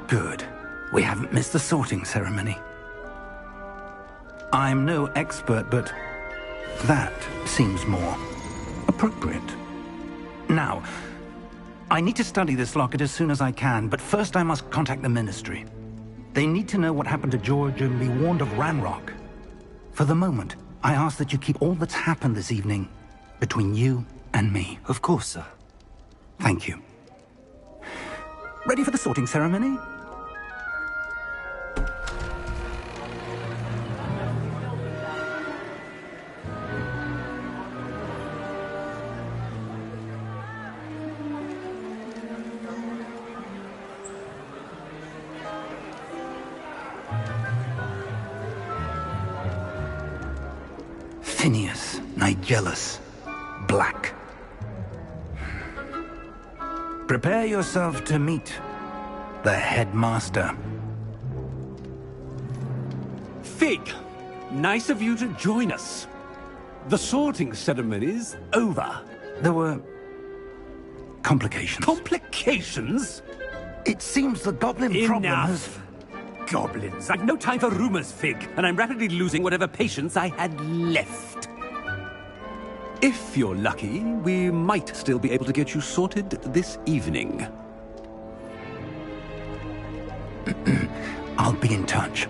Good. We haven't missed the sorting ceremony. I'm no expert, but that seems more appropriate. Now, I need to study this locket as soon as I can, but first I must contact the Ministry. They need to know what happened to George and be warned of Ranrock. For the moment, I ask that you keep all that's happened this evening between you and me. Of course, sir. Thank you. Ready for the sorting ceremony? Phineas, Nigellus, Black. Prepare yourself to meet the headmaster. Fig, nice of you to join us. The sorting ceremony's over. There were complications. Complications? It seems the goblin problem has... Enough! Goblins. I've no time for rumors, Fig, and I'm rapidly losing whatever patience I had left. If you're lucky, we might still be able to get you sorted this evening. I'll be in touch.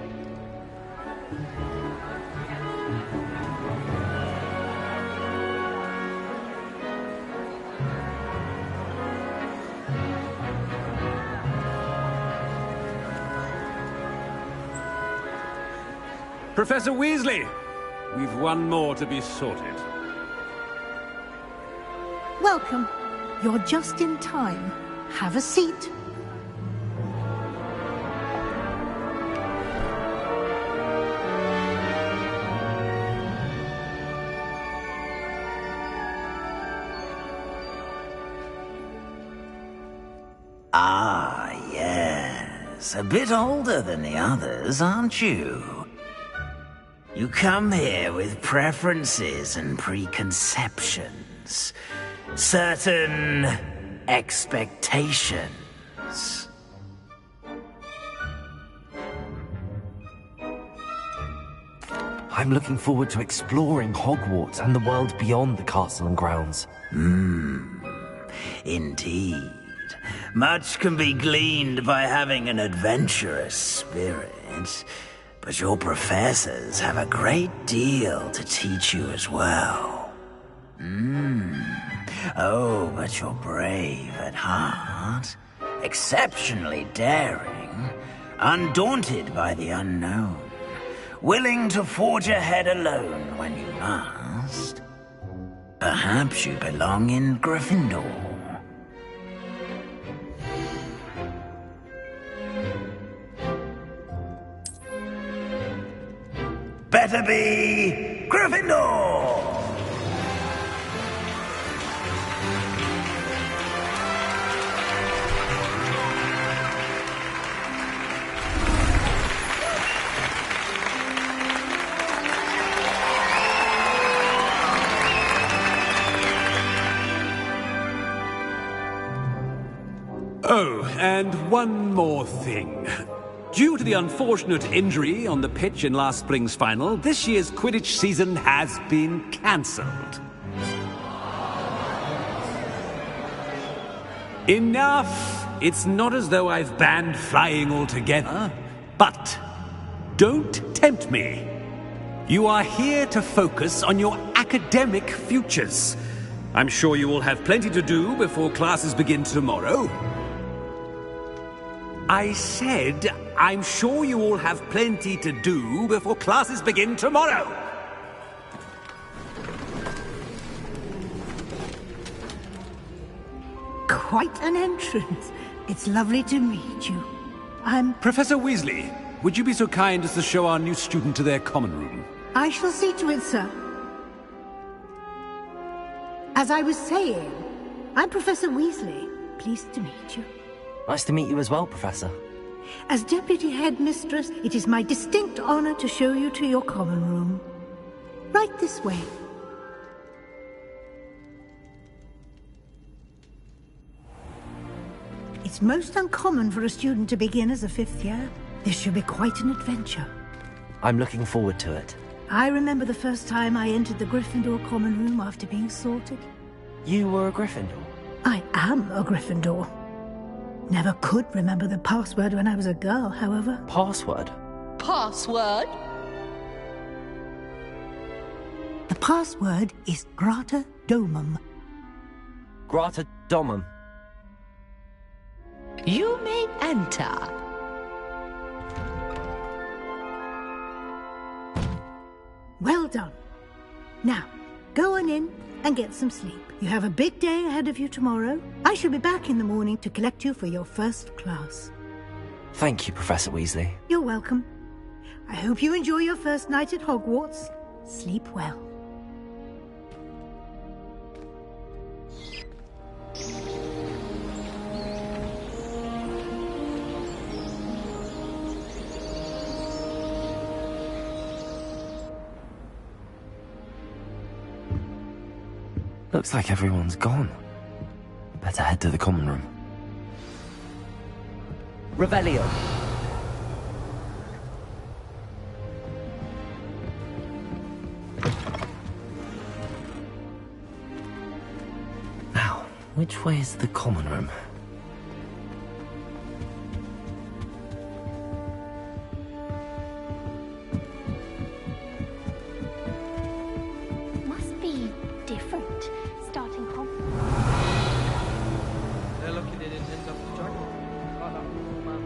Professor Weasley, we've one more to be sorted. Welcome. You're just in time. Have a seat. Ah, yes. A bit older than the others, aren't you? You come here with preferences and preconceptions. Certain expectations. I'm looking forward to exploring Hogwarts and the world beyond the castle and grounds. Indeed. Much can be gleaned by having an adventurous spirit. But your professors have a great deal to teach you as well. Oh, but you're brave at heart, exceptionally daring, undaunted by the unknown, willing to forge ahead alone when you must. Perhaps you belong in Gryffindor. Better be Gryffindor! Oh, and one more thing. Due to the unfortunate injury on the pitch in last spring's final, this year's Quidditch season has been cancelled. Enough! It's not as though I've banned flying altogether. But don't tempt me. You are here to focus on your academic futures. I'm sure you will have plenty to do before classes begin tomorrow. I said, I'm sure you all have plenty to do before classes begin tomorrow. Quite an entrance. It's lovely to meet you. Professor Weasley, would you be so kind as to show our new student to their common room? I shall see to it, sir. As I was saying, I'm Professor Weasley. Pleased to meet you. Nice to meet you as well, Professor. As Deputy Headmistress, it is my distinct honor to show you to your common room. Right this way. It's most uncommon for a student to begin as a 5th year. This should be quite an adventure. I'm looking forward to it. I remember the first time I entered the Gryffindor common room after being sorted. You were a Gryffindor? I am a Gryffindor. Never could remember the password when I was a girl, however. Password? Password? The password is Grata Domum. Grata Domum. You may enter. Well done. Now, go on in and get some sleep. You have a big day ahead of you tomorrow. I shall be back in the morning to collect you for your first class. Thank you, Professor Weasley. You're welcome. I hope you enjoy your first night at Hogwarts. Sleep well. Looks like everyone's gone. Better head to the common room. Revelio. Now, which way is the common room? Must be different. Starting home. They're lucky they didn't end up with the dragon. Like that poor man.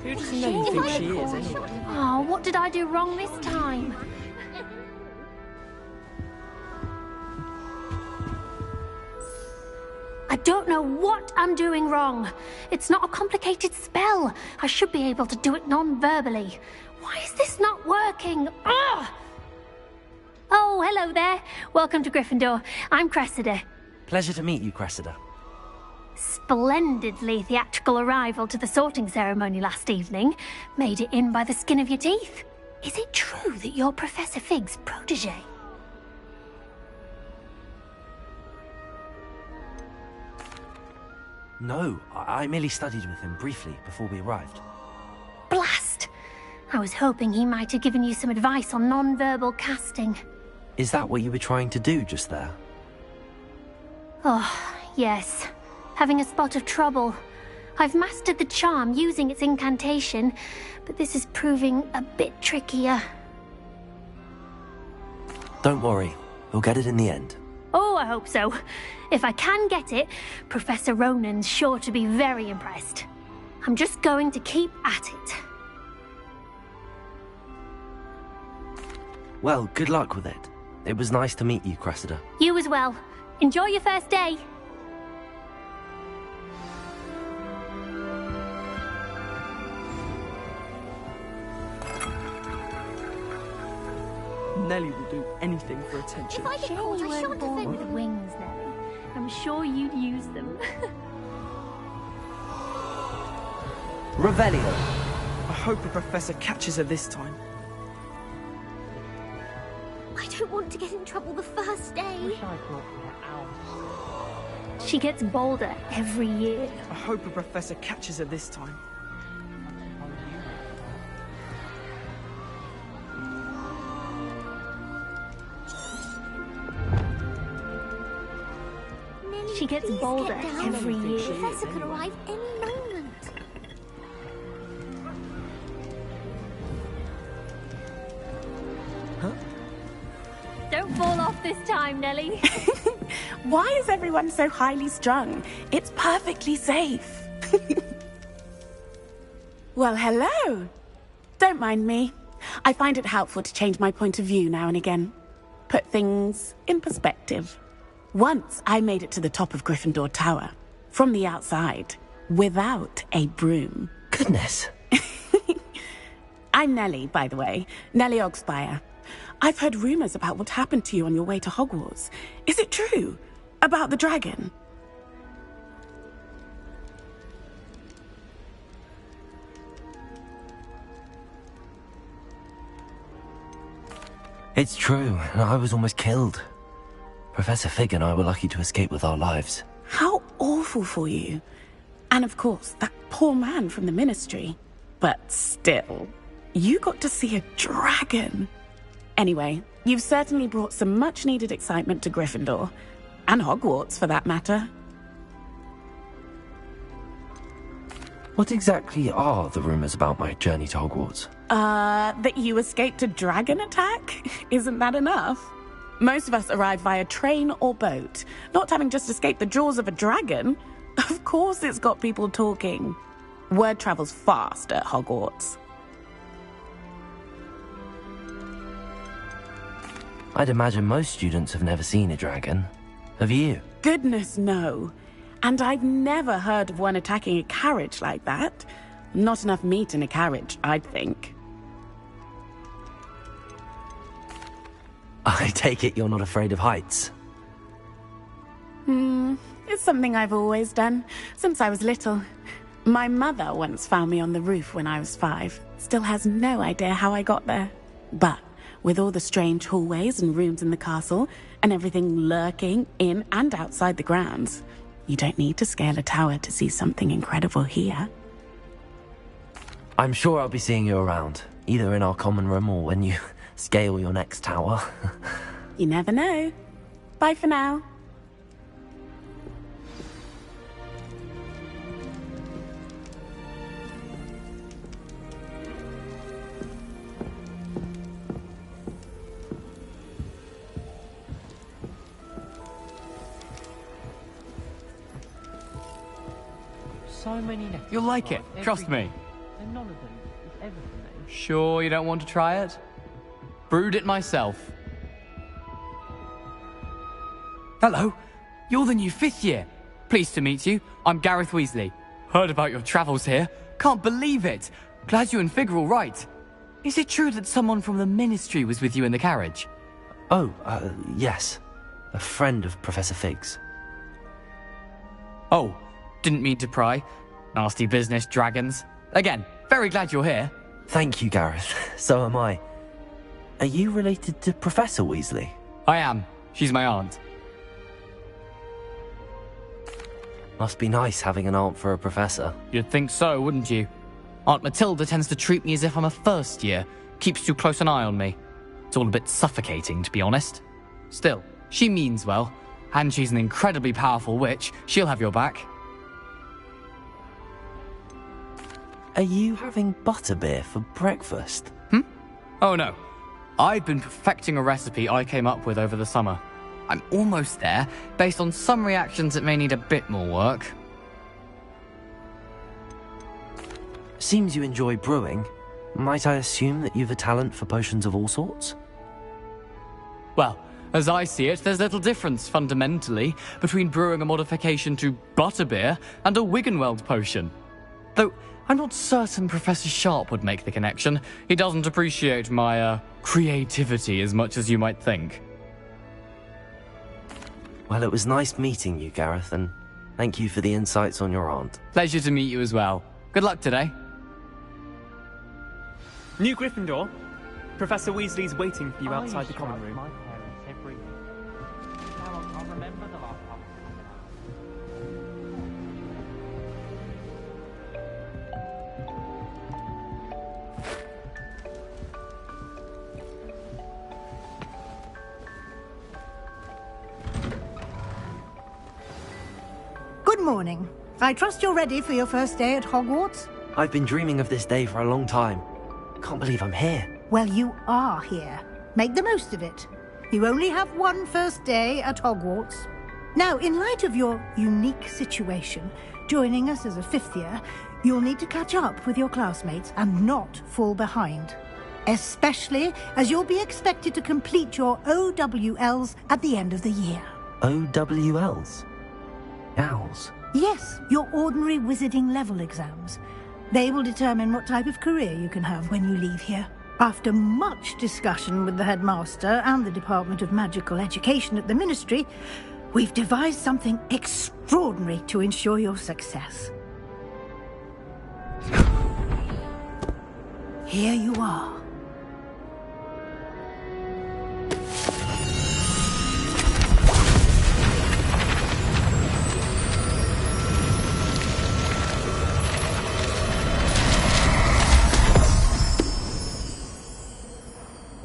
Who does Nelly think she is, anyway? Oh, what did I do wrong this time? I don't know what I'm doing wrong. It's not a complicated spell. I should be able to do it non-verbally. Why is this not working? Ugh! Oh, hello there. Welcome to Gryffindor. I'm Cressida. Pleasure to meet you, Cressida. Splendidly theatrical arrival to the sorting ceremony last evening. Made it in by the skin of your teeth. Is it true that you're Professor Fig's protege? No, I merely studied with him briefly before we arrived. Blast! I was hoping he might have given you some advice on non-verbal casting. Is that what you were trying to do just there? Oh, yes. Having a spot of trouble. I've mastered the charm using its incantation, but this is proving a bit trickier. Don't worry, we'll get it in the end. Oh, I hope so. If I can get it, Professor Ronan's sure to be very impressed. I'm just going to keep at it. Well, good luck with it. It was nice to meet you, Cressida. You as well. Enjoy your first day. Nelly will do anything for attention. If I get caught, I shan't defend with wings, Nelly. I'm sure you'd use them. Revelio. I hope the professor catches her this time. I don't want to get in trouble the first day. She gets bolder every year. I hope the professor catches her this time. She gets bolder every year. The Professor could arrive any moment. Huh? Don't fall off this time, Nelly. Why is everyone so highly strung? It's perfectly safe. Well, hello. Don't mind me. I find it helpful to change my point of view now and again. Put things in perspective. Once I made it to the top of Gryffindor Tower, from the outside, without a broom. Goodness. I'm Nellie, by the way. Nellie Ogspire. I've heard rumors about what happened to you on your way to Hogwarts. Is it true? About the dragon? It's true, and I was almost killed. Professor Fig and I were lucky to escape with our lives. How awful for you. And of course, that poor man from the Ministry. But still, you got to see a dragon. Anyway, you've certainly brought some much-needed excitement to Gryffindor. And Hogwarts, for that matter. What exactly are the rumours about my journey to Hogwarts? That you escaped a dragon attack? Isn't that enough? Most of us arrive via train or boat, not having just escaped the jaws of a dragon. Of course it's got people talking. Word travels fast at Hogwarts. I'd imagine most students have never seen a dragon. Have you? Goodness, no. And I've never heard of one attacking a carriage like that. Not enough meat in a carriage, I'd think. I take it you're not afraid of heights. It's something I've always done, since I was little. My mother once found me on the roof when I was 5. Still has no idea how I got there. But with all the strange hallways and rooms in the castle, and everything lurking in and outside the grounds, you don't need to scale a tower to see something incredible here. I'm sure I'll be seeing you around, either in our common room or when you scale your next tower. You never know. Bye for now. So many necklaces. You'll like it, trust me. And none of them is ever for me. Sure you don't want to try it? Brewed it myself. Hello, you're the new 5th year. Pleased to meet you. I'm Gareth Weasley. Heard about your travels here. Can't believe it. Glad you and Fig are all right. Is it true that someone from the Ministry was with you in the carriage? Oh, yes. A friend of Professor Fig's. Oh, didn't mean to pry. Nasty business, dragons. Again, very glad you're here. Thank you, Gareth. So am I. Are you related to Professor Weasley? I am. She's my aunt. Must be nice having an aunt for a professor. You'd think so, wouldn't you? Aunt Matilda tends to treat me as if I'm a first year. Keeps too close an eye on me. It's all a bit suffocating, to be honest. Still, she means well. And she's an incredibly powerful witch. She'll have your back. Are you having butterbeer for breakfast? Oh no. I've been perfecting a recipe I came up with over the summer. I'm almost there, based on some reactions that may need a bit more work. Seems you enjoy brewing. Might I assume that you've a talent for potions of all sorts? Well, as I see it, there's little difference, fundamentally, between brewing a modification to butterbeer and a Wiggenweld potion. Though, I'm not certain Professor Sharp would make the connection. He doesn't appreciate my, creativity as much as you might think. Well, it was nice meeting you, Gareth, and thank you for the insights on your aunt. Pleasure to meet you as well. Good luck today. New Gryffindor. Professor Weasley's waiting for you outside the common room. My parents every year. I'll remember the last time. Good morning. I trust you're ready for your first day at Hogwarts? I've been dreaming of this day for a long time. Can't believe I'm here. Well, you are here. Make the most of it. You only have one first day at Hogwarts. Now, in light of your unique situation, joining us as a 5th year, you'll need to catch up with your classmates and not fall behind. Especially as you'll be expected to complete your OWLs at the end of the year. OWLs? Owls? Yes, your ordinary wizarding level exams. They will determine what type of career you can have when you leave here. After much discussion with the headmaster and the Department of Magical Education at the Ministry, we've devised something extraordinary to ensure your success. Here you are.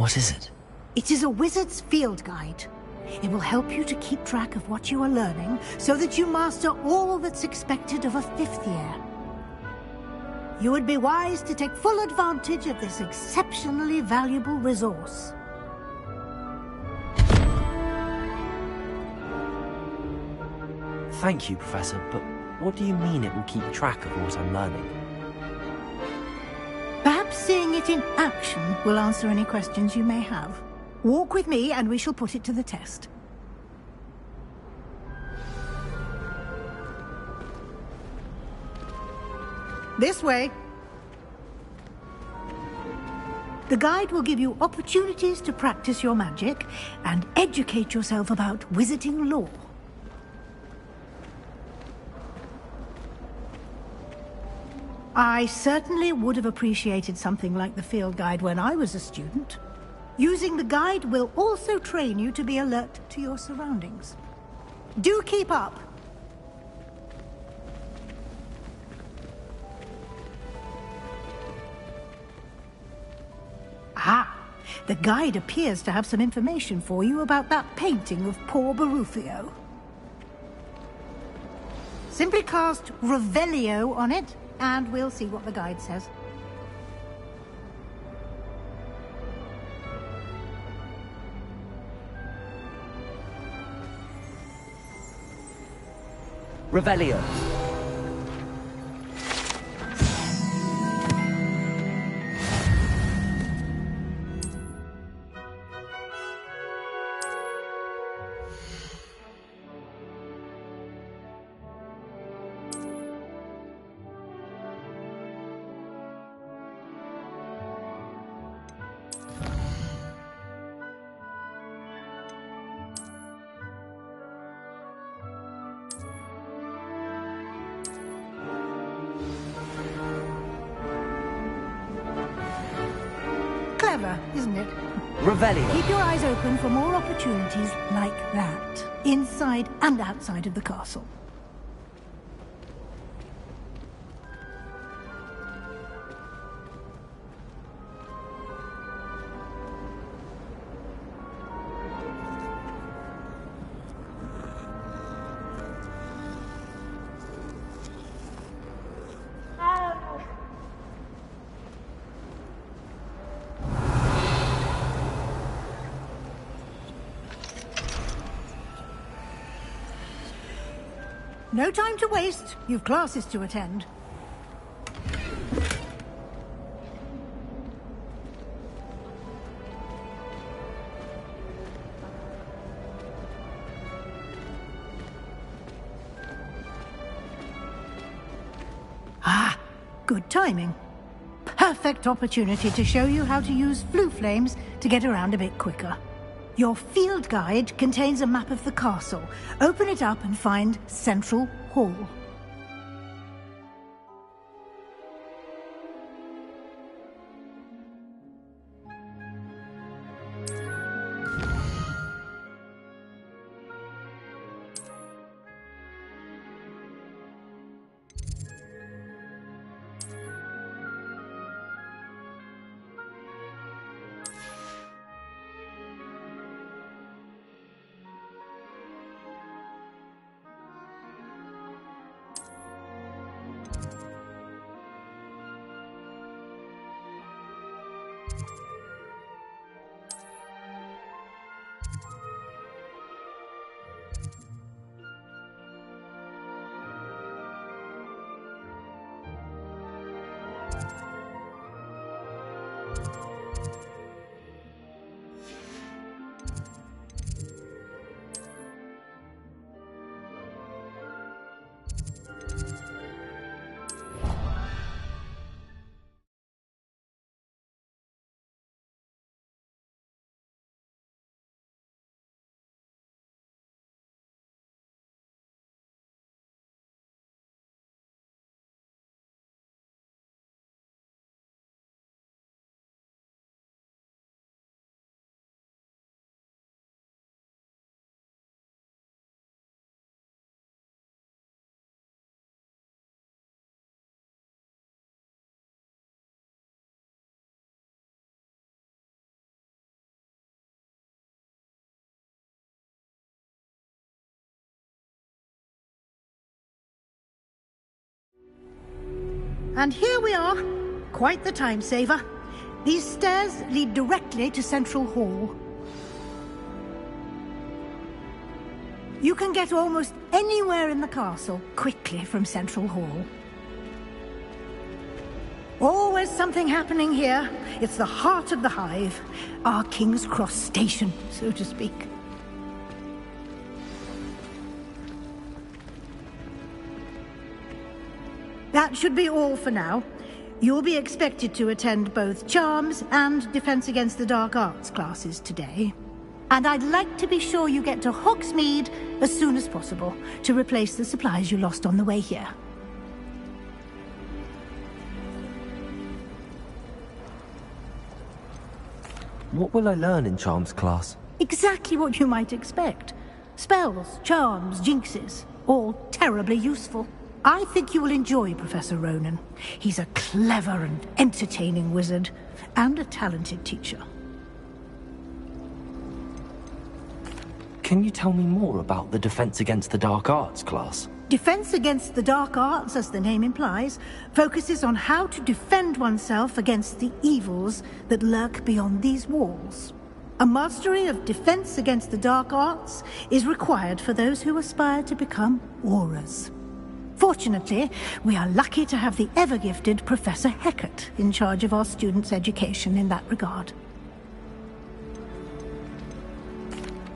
What is it? It is a wizard's field guide. It will help you to keep track of what you are learning so that you master all that's expected of a 5th year. You would be wise to take full advantage of this exceptionally valuable resource. Thank you, Professor, but what do you mean it will keep track of what I'm learning? Perhaps seeing it in action will answer any questions you may have. Walk with me and we shall put it to the test. This way. The guide will give you opportunities to practice your magic and educate yourself about wizarding lore. I certainly would have appreciated something like the field guide when I was a student. Using the guide will also train you to be alert to your surroundings. Do keep up! Ah, the guide appears to have some information for you about that painting of poor Baruthio. Simply cast Revelio on it, and we'll see what the guide says. Revelio. Clever, isn't it? Revelio. Keep your eyes open for more opportunities like that, inside and outside of the castle. No time to waste. You've classes to attend. Ah, good timing. Perfect opportunity to show you how to use flue flames to get around a bit quicker. Your field guide contains a map of the castle. Open it up and find Central Hall. And here we are. Quite the time saver. These stairs lead directly to Central Hall. You can get almost anywhere in the castle quickly from Central Hall. Always something happening here. It's the heart of the hive. Our King's Cross station, so to speak. That should be all for now. You'll be expected to attend both Charms and Defense Against the Dark Arts classes today. And I'd like to be sure you get to Hogsmeade as soon as possible to replace the supplies you lost on the way here. What will I learn in Charms class? Exactly what you might expect. Spells, charms, jinxes, all terribly useful. I think you will enjoy Professor Ronan. He's a clever and entertaining wizard, and a talented teacher. Can you tell me more about the Defense Against the Dark Arts class? Defense Against the Dark Arts, as the name implies, focuses on how to defend oneself against the evils that lurk beyond these walls. A mastery of Defense Against the Dark Arts is required for those who aspire to become Aurors. Fortunately, we are lucky to have the ever-gifted Professor Hecat in charge of our students' education in that regard.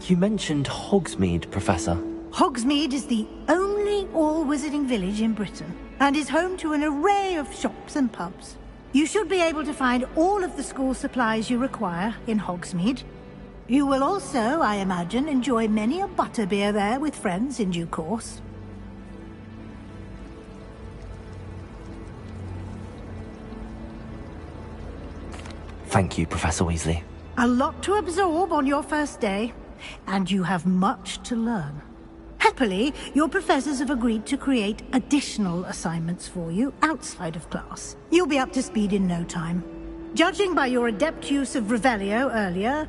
You mentioned Hogsmeade, Professor. Hogsmeade is the only all-wizarding village in Britain, and is home to an array of shops and pubs. You should be able to find all of the school supplies you require in Hogsmeade. You will also, I imagine, enjoy many a butterbeer there with friends in due course. Thank you, Professor Weasley. A lot to absorb on your first day, and you have much to learn. Happily, your professors have agreed to create additional assignments for you outside of class. You'll be up to speed in no time. Judging by your adept use of Revelio earlier,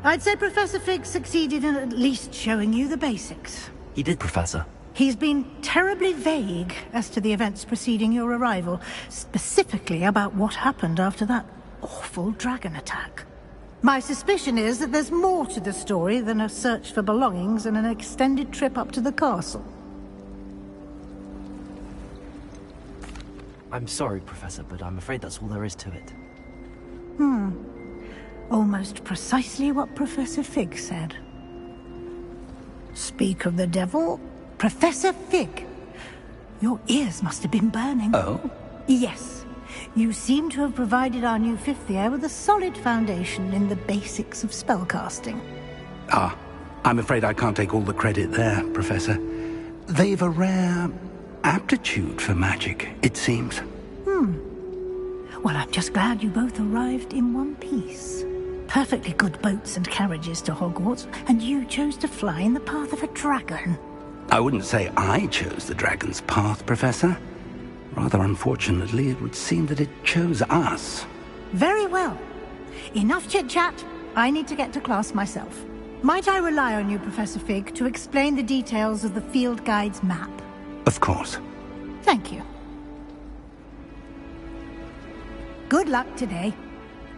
I'd say Professor Fig succeeded in at least showing you the basics. He did, Professor. He's been terribly vague as to the events preceding your arrival, specifically about what happened after that awful dragon attack. My suspicion is that there's more to the story than a search for belongings and an extended trip up to the castle. I'm sorry, Professor, but I'm afraid that's all there is to it. Almost precisely what Professor Fig said. Speak of the devil, Professor Fig. Your ears must have been burning. Oh? Yes. You seem to have provided our new fifth year with a solid foundation in the basics of spellcasting. Ah, I'm afraid I can't take all the credit there, Professor. They've a rare aptitude for magic, it seems. Well, I'm just glad you both arrived in one piece. Perfectly good boats and carriages to Hogwarts, and you chose to fly in the path of a dragon. I wouldn't say I chose the dragon's path, Professor. Rather unfortunately, it would seem that it chose us. Very well. Enough chit-chat. I need to get to class myself. Might I rely on you, Professor Fig, to explain the details of the field guide's map? Of course. Thank you. Good luck today.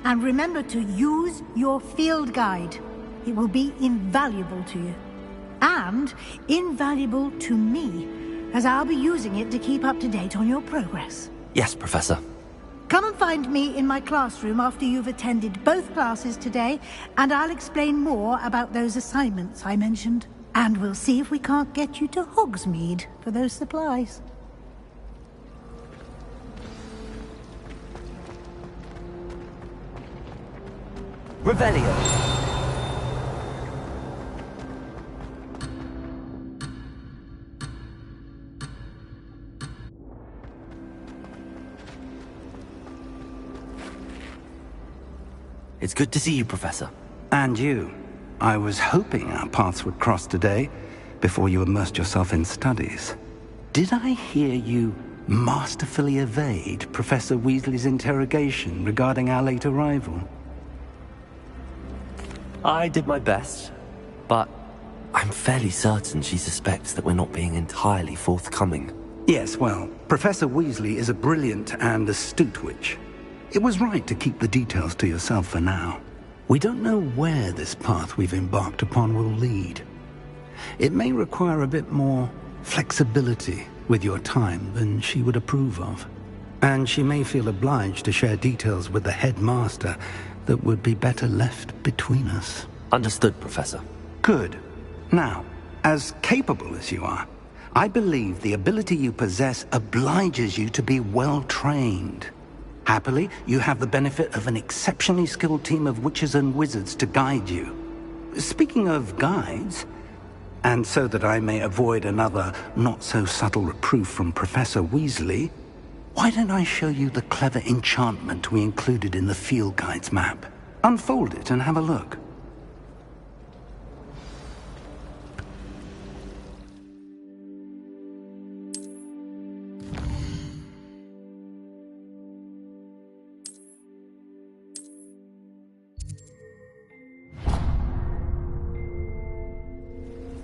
And remember to use your field guide. It will be invaluable to you. And invaluable to me, as I'll be using it to keep up to date on your progress. Yes, Professor. Come and find me in my classroom after you've attended both classes today, and I'll explain more about those assignments I mentioned. And we'll see if we can't get you to Hogsmeade for those supplies. Revelio. It's good to see you, Professor. And you. I was hoping our paths would cross today, before you immersed yourself in studies. Did I hear you masterfully evade Professor Weasley's interrogation regarding our late arrival? I did my best, but I'm fairly certain she suspects that we're not being entirely forthcoming. Yes, well, Professor Weasley is a brilliant and astute witch. It was right to keep the details to yourself for now. We don't know where this path we've embarked upon will lead. It may require a bit more flexibility with your time than she would approve of. And she may feel obliged to share details with the headmaster that would be better left between us. Understood, Professor. Good. Now, as capable as you are, I believe the ability you possess obliges you to be well trained. Happily, you have the benefit of an exceptionally skilled team of witches and wizards to guide you. Speaking of guides, and so that I may avoid another not-so-subtle reproof from Professor Weasley, why don't I show you the clever enchantment we included in the field guide's map? Unfold it and have a look.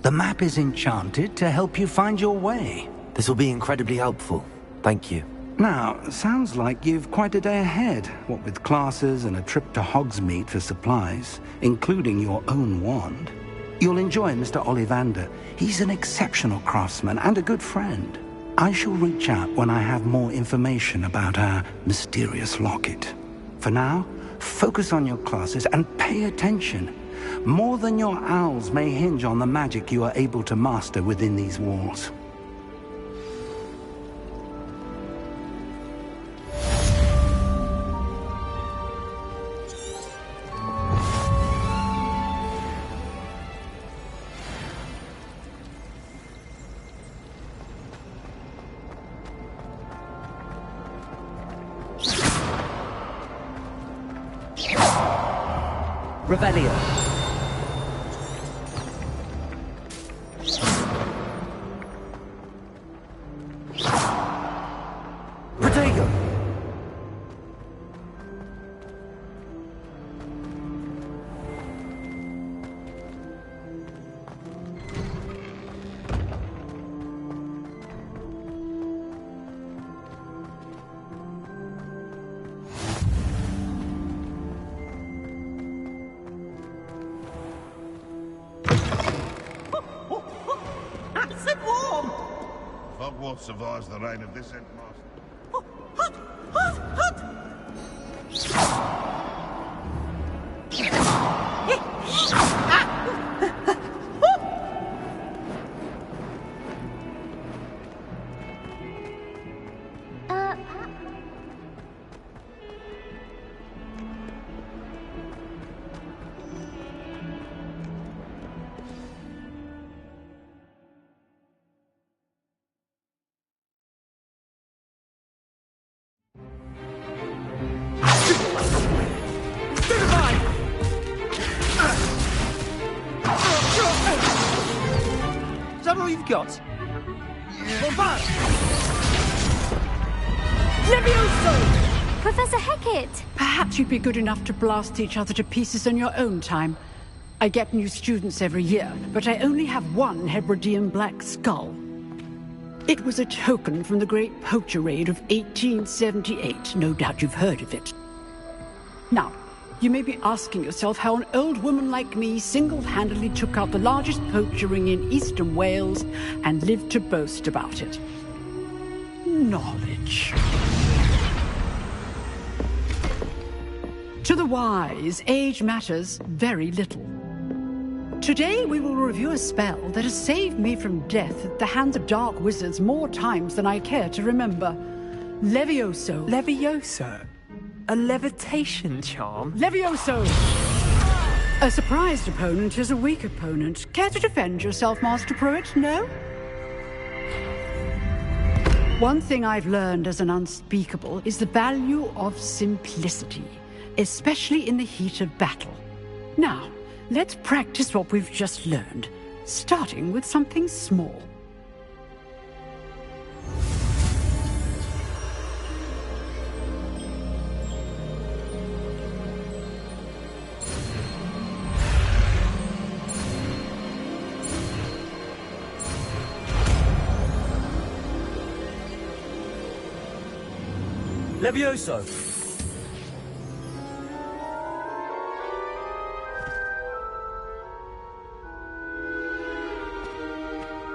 The map is enchanted to help you find your way. This will be incredibly helpful. Thank you. Now, sounds like you've quite a day ahead, what with classes and a trip to Hogsmeade for supplies, including your own wand. You'll enjoy Mr. Ollivander. He's an exceptional craftsman and a good friend. I shall reach out when I have more information about our mysterious locket. For now, focus on your classes and pay attention. More than your owls may hinge on the magic you are able to master within these walls. Revelio. Protego. Hogwarts survives the reign of this headmaster. Is that all you've got? Levioso! Professor Hecat! Perhaps you'd be good enough to blast each other to pieces in your own time. I get new students every year, but I only have one Hebridean black skull. It was a token from the Great Poacher Raid of 1878. No doubt you've heard of it. Now, you may be asking yourself how an old woman like me single-handedly took out the largest poacher ring in eastern Wales and lived to boast about it. Knowledge. To the wise, age matters very little. Today we will review a spell that has saved me from death at the hands of dark wizards more times than I care to remember. Levioso. Levioso? A levitation charm? Levioso! A surprised opponent is a weak opponent. Care to defend yourself, Master Pruitt? No? One thing I've learned as an unspeakable is the value of simplicity, especially in the heat of battle. Now, let's practice what we've just learned, starting with something small. Levioso!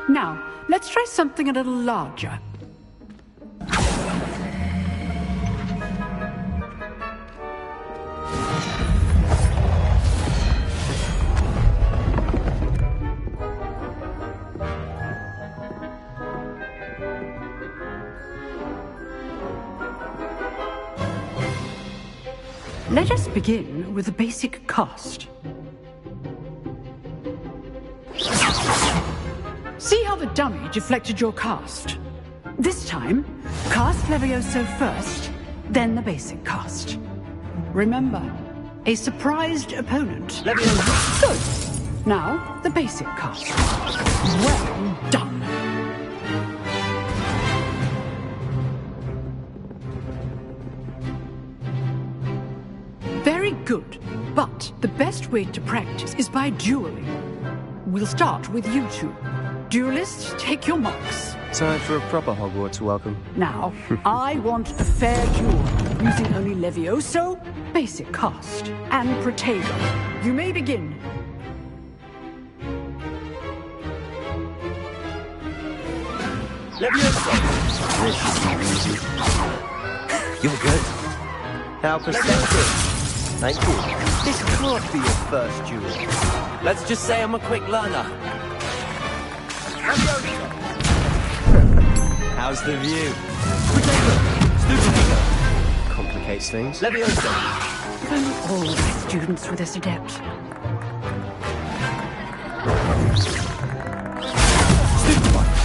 Now, let's try something a little larger. Let us begin with the basic cast. See how the dummy deflected your cast? This time, cast Levioso first, then the basic cast. Remember, a surprised opponent. Levioso! Good. Now, the basic cast. Well done. Very good, but the best way to practice is by dueling. We'll start with you two. Duelists, take your marks. Time for a proper Hogwarts welcome. Now, I want a fair duel, using only Levioso, basic cast, and Protego. You may begin. Levioso! You're good. How perceptive. Thank you. This can't be your first duel. Let's just say I'm a quick learner. How's the view? Stupido! Complicates things. Levioso! If only all my students were this adept.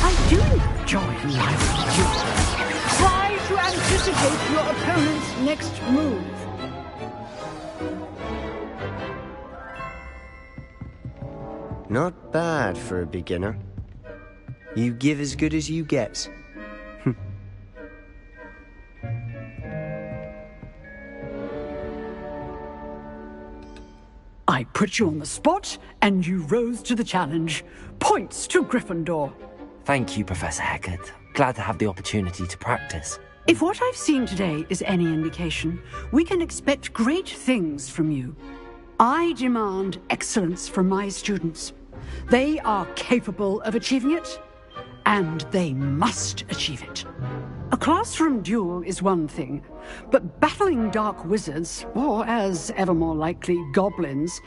I do enjoy lively duels. Try to anticipate your opponent's next move. Not bad for a beginner. You give as good as you get. I put you on the spot, and you rose to the challenge. Points to Gryffindor. Thank you, Professor Hecat. Glad to have the opportunity to practice. If what I've seen today is any indication, we can expect great things from you. I demand excellence from my students. They are capable of achieving it, and they must achieve it. A classroom duel is one thing, but battling dark wizards, or as ever more likely, goblins,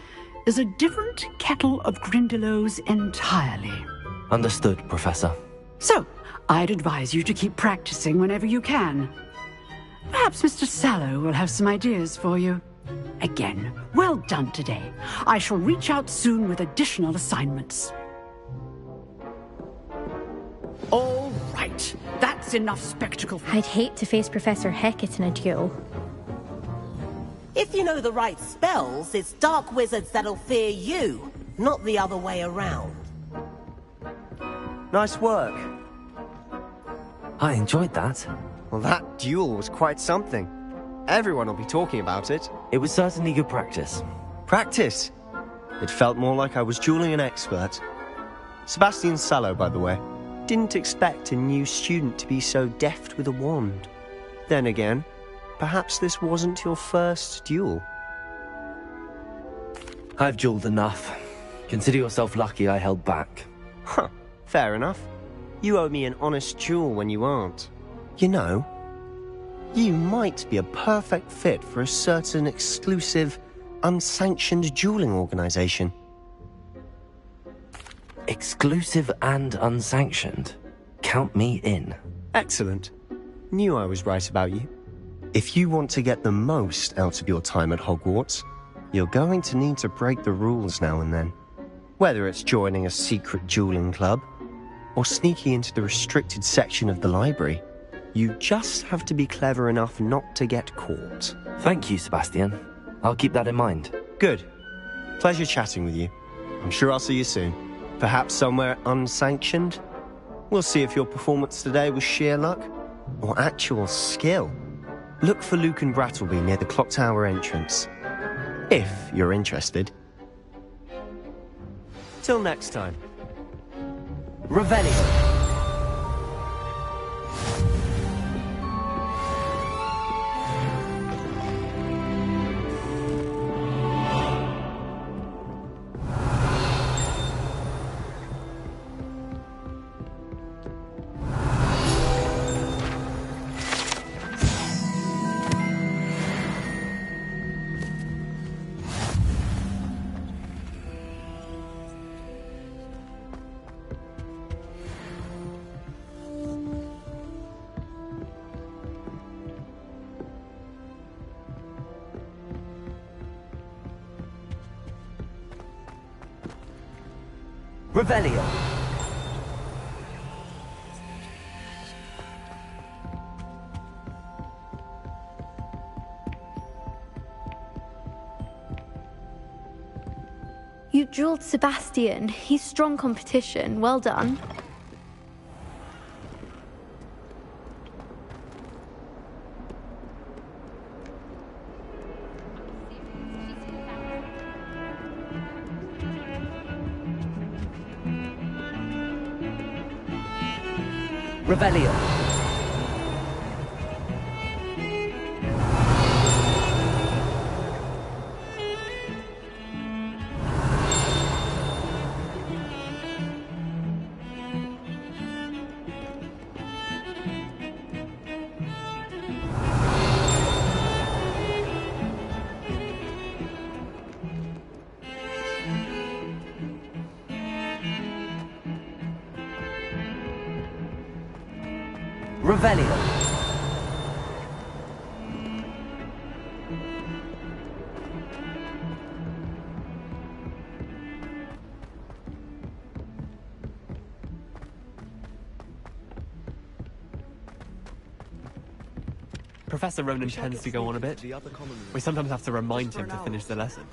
is a different kettle of Grindylows entirely. Understood, Professor. So, I'd advise you to keep practicing whenever you can. Perhaps Mr. Sallow will have some ideas for you. Again, well done today. I shall reach out soon with additional assignments. All right, that's enough spectacle. I'd hate to face Professor Hecat in a duel. If you know the right spells, it's dark wizards that'll fear you, not the other way around. Nice work. I enjoyed that. Well, that duel was quite something. Everyone will be talking about it. It was certainly good practice. Practice? It felt more like I was dueling an expert. Sebastian Sallow, by the way. Didn't expect a new student to be so deft with a wand. Then again, perhaps this wasn't your first duel. I've dueled enough. Consider yourself lucky I held back. Huh, fair enough. You owe me an honest duel when you aren't. You know, you might be a perfect fit for a certain exclusive, unsanctioned dueling organization. Exclusive and unsanctioned? Count me in. Excellent. Knew I was right about you. If you want to get the most out of your time at Hogwarts, you're going to need to break the rules now and then. Whether it's joining a secret dueling club, or sneaking into the restricted section of the library, you just have to be clever enough not to get caught. Thank you, Sebastian. I'll keep that in mind. Good. Pleasure chatting with you. I'm sure I'll see you soon. Perhaps somewhere unsanctioned? We'll see if your performance today was sheer luck or actual skill. Look for Luke and Brattleby near the clock tower entrance. If you're interested. Till next time. Revelio. Revelio. You drilled Sebastian. He's strong competition. Well done. Revelio. Revelio. Professor Ronan tends to go on a bit. We sometimes have to remind him to finish the lesson.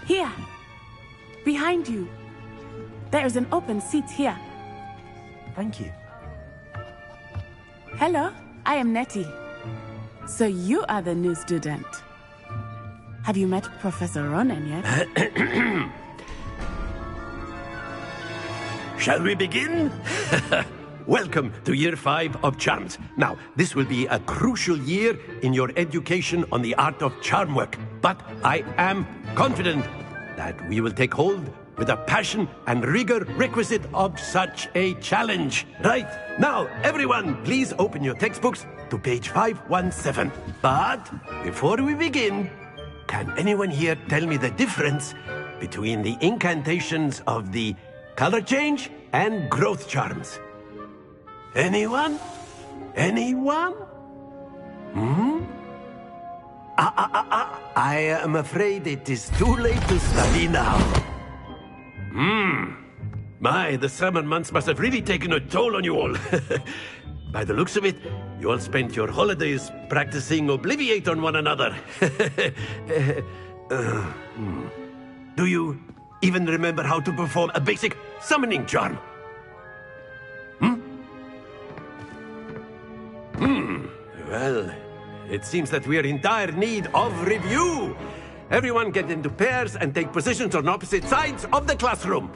Here. Behind you. There is an open seat here. Thank you. Hello, I am Nettie. So you are the new student. Have you met Professor Ronan yet? Shall we begin? Welcome to Year 5 of Charms. Now, this will be a crucial year in your education on the art of charm work. But I am confident that we will take hold with the passion and rigor requisite of such a challenge. Right, now, everyone, please open your textbooks to page 517. But before we begin, can anyone here tell me the difference between the incantations of the color change and growth charms? Anyone? Anyone? I am afraid it is too late to study now. My, the summer months must have really taken a toll on you all. By the looks of it, you all spent your holidays practicing Obliviate on one another. Do you even remember how to perform a basic summoning charm? Well, it seems that we are in dire need of review. Everyone get into pairs and take positions on opposite sides of the classroom.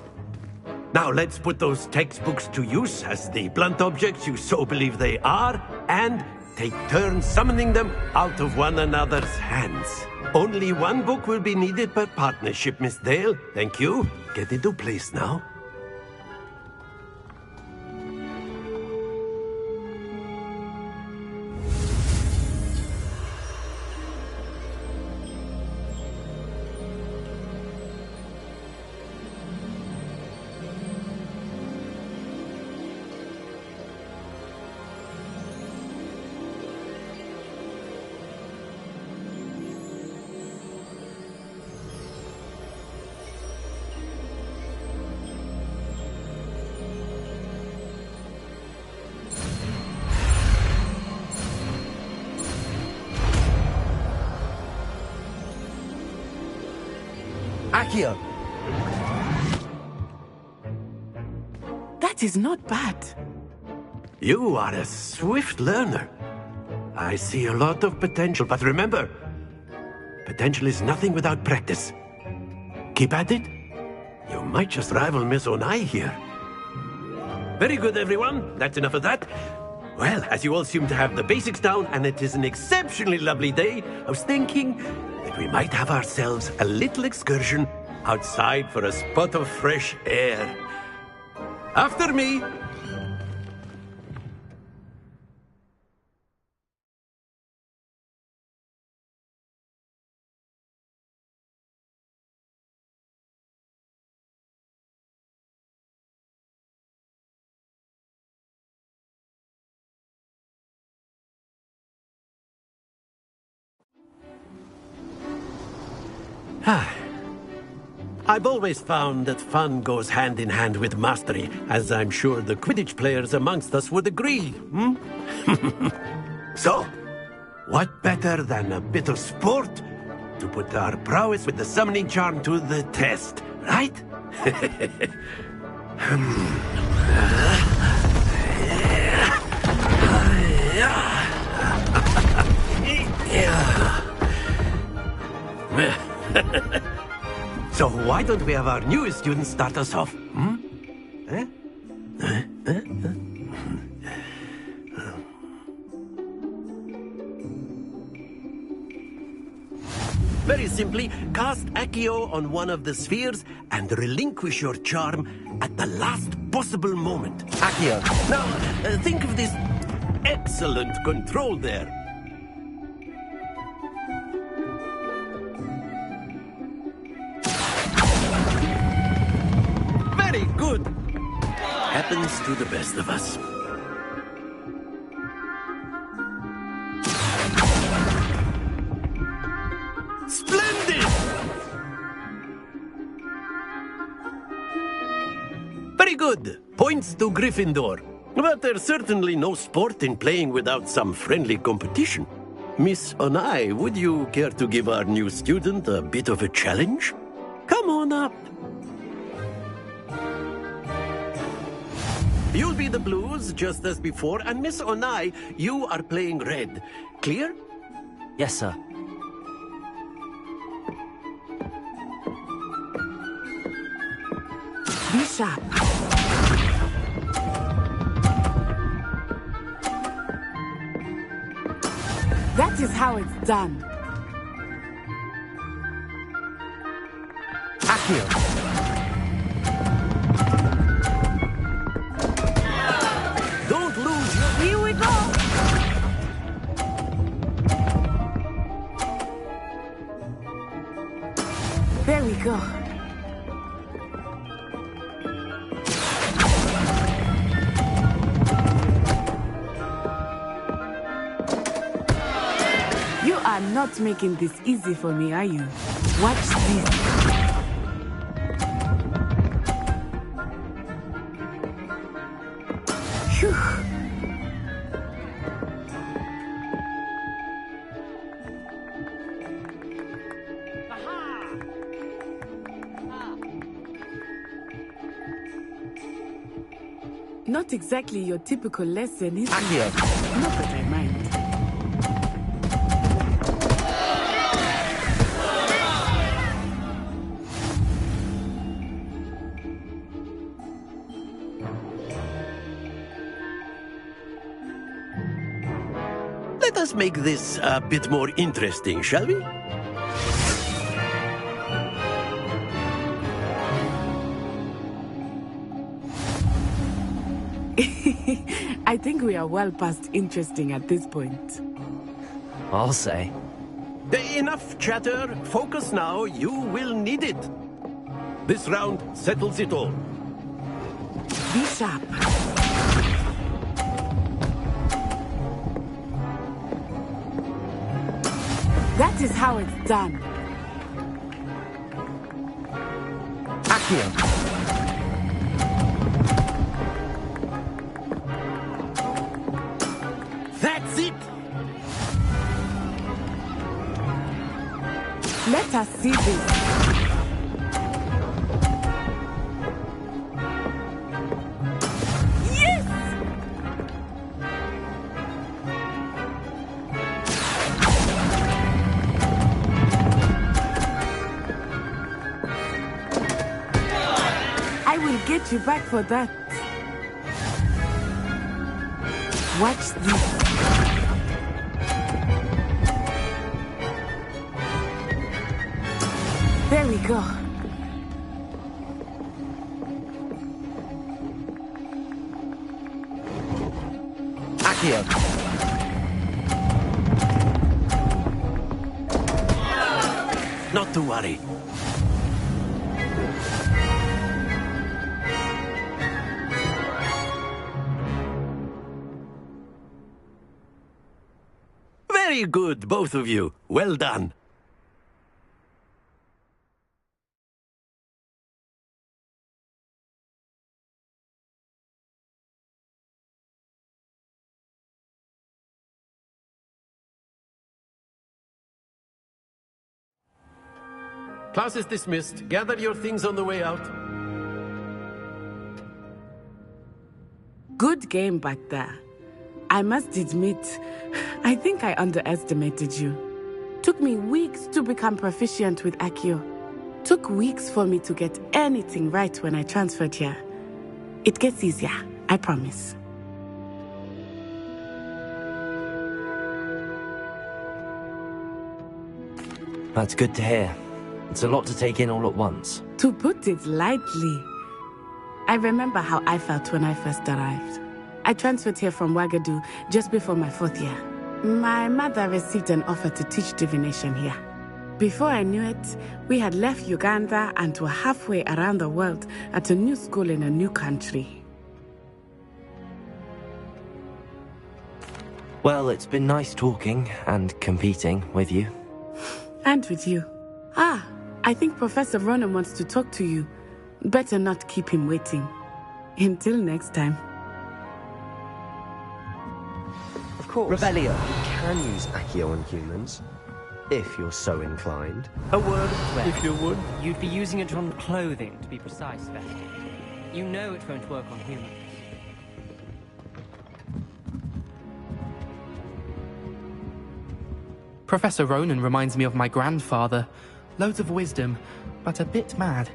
Now let's put those textbooks to use as the blunt objects you so believe they are, and take turns summoning them out of one another's hands. Only one book will be needed per partnership, Miss Dale. Thank you. Get into place now. Accio. That is not bad. You are a swift learner. I see a lot of potential, but remember, potential is nothing without practice. Keep at it. You might just rival Miss Onai here. Very good, everyone. That's enough of that. Well, as you all seem to have the basics down, and it is an exceptionally lovely day, I was thinking that we might have ourselves a little excursion outside for a spot of fresh air. After me. I've always found that fun goes hand in hand with mastery, as I'm sure the Quidditch players amongst us would agree, hmm? So, what better than a bit of sport to put our prowess with the summoning charm to the test, right? So why don't we have our newest student start us off? Hmm? Eh? Very simply, cast Accio on one of the spheres and relinquish your charm at the last possible moment. Accio. Now, think of this excellent control there. Very good. Happens to the best of us. Splendid! Very good. Points to Gryffindor. But there's certainly no sport in playing without some friendly competition. Miss Onai, would you care to give our new student a bit of a challenge? Come on up. You'll be the blues, just as before, and Miss Onai, you are playing red. Clear? Yes, sir. Be sharp. That is how it's done. Accio. Don't lose your... Here we go! There we go. You are not making this easy for me, are you? Watch this. Phew. Not exactly your typical lesson, is it? Not that I mind. Let us make this a bit more interesting, shall we? I think we are well past interesting at this point. I'll say. Enough chatter. Focus now. You will need it. This round settles it all. Be sharp. That is how it's done. Accio. That's it! Let us see this. Yes! I will get you back for that. Watch this. There we go. Accio. Not to worry. Very good, both of you. Well done. Class is dismissed. Gather your things on the way out. Good game back there. I must admit, I think I underestimated you. Took me weeks to become proficient with Accio. Took weeks for me to get anything right when I transferred here. It gets easier, I promise. That's good to hear. It's a lot to take in all at once. To put it lightly, I remember how I felt when I first arrived. I transferred here from Wagadu just before my 4th year. My mother received an offer to teach divination here. Before I knew it, we had left Uganda and were halfway around the world at a new school in a new country. Well, it's been nice talking and competing with you. And with you. Ah, I think Professor Ronan wants to talk to you. Better not keep him waiting. Until next time. Of course. Rebellion. You can use Accio on humans, if you're so inclined. A word of prayer. If you would. You'd be using it on clothing, to be precise, Beth. You know it won't work on humans. Professor Ronan reminds me of my grandfather. Loads of wisdom, but a bit mad.